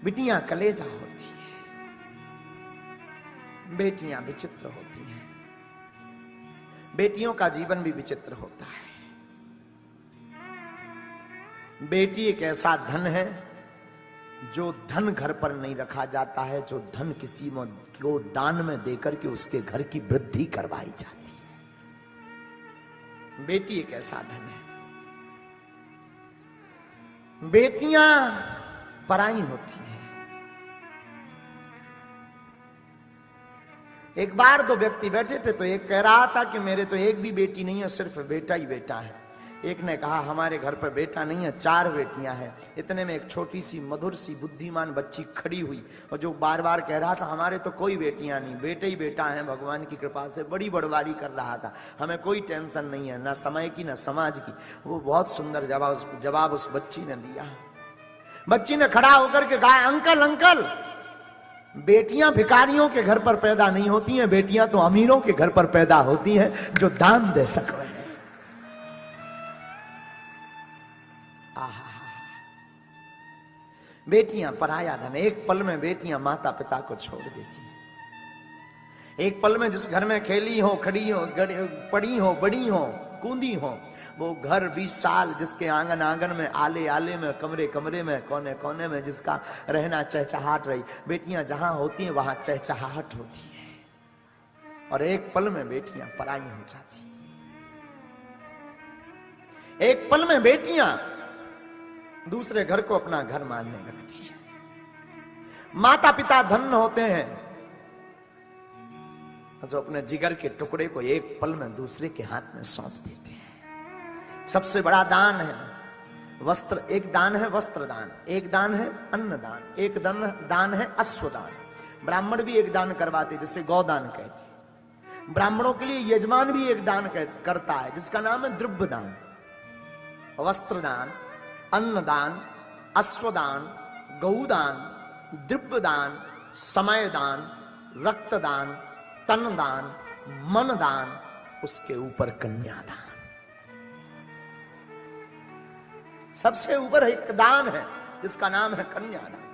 बिटियां कलेजा होती है, बेटियां विचित्र होती हैं। बेटियों का जीवन भी विचित्र होता है। बेटी एक ऐसा धन है जो धन घर पर नहीं रखा जाता है, जो धन किसी को दान में देकर के उसके घर की वृद्धि करवाई जाती है। बेटी एक ऐसा धन है। बेटियां पराई होती हैं। एक बार दो व्यक्ति बैठे थे तो एक कह रहा था कि मेरे तो एक भी बेटी नहीं है, सिर्फ बेटा ही बेटा है। एक ने कहा हमारे घर पर बेटा नहीं है, 4 बेटियां हैं। इतने में एक छोटी सी मधुर सी बुद्धिमान बच्ची खड़ी हुई और जो बार बार कह रहा था हमारे तो कोई बेटियां नहीं, बेटे ही बेटा है, भगवान की कृपा से बड़ी बड़वारी कर रहा था, हमें कोई टेंशन नहीं है, ना समय की ना समाज की। वो बहुत सुंदर जवाब उस बच्ची ने दिया। बच्ची ने खड़ा होकर के कहा अंकल अंकल, बेटियां भिखारियों के घर पर पैदा नहीं होती हैं, बेटियां तो अमीरों के घर पर पैदा होती हैं जो दान दे सक रहे हैं। बेटियां पराया धन। एक पल में बेटियां माता पिता को छोड़ देती हैं। एक पल में जिस घर में खेली हो, खड़ी हो, पड़ी हो, बड़ी हो, कूदी हो, वो घर 20 साल जिसके आंगन आंगन में, आले आले में, कमरे कमरे में, कोने कोने में जिसका रहना चहचहाट रही, बेटियां जहां होती हैं वहां चहचहाट होती है। और एक पल में बेटियां पराई हो जाती हैं। एक पल में बेटियां दूसरे घर को अपना घर मानने लगती है। माता पिता धन्य होते हैं जो अपने जिगर के टुकड़े को एक पल में दूसरे के हाथ में सौंप देते हैं। सबसे बड़ा दान है वस्त्र। एक दान है वस्त्र दान, एक दान है अन्न दान, एक दान है अश्वदान। ब्राह्मण भी एक दान करवाते जिसे गौदान कहते हैं। ब्राह्मणों के लिए यजमान भी एक दान करता है जिसका नाम है द्रव्य दान। वस्त्र दान, अन्नदान, अश्वदान, गौदान, द्रव्यदान, समय दान, रक्तदान, तनदान, मन दान, उसके ऊपर कन्यादान। सबसे ऊपर एक दान है जिसका नाम है कन्यादान।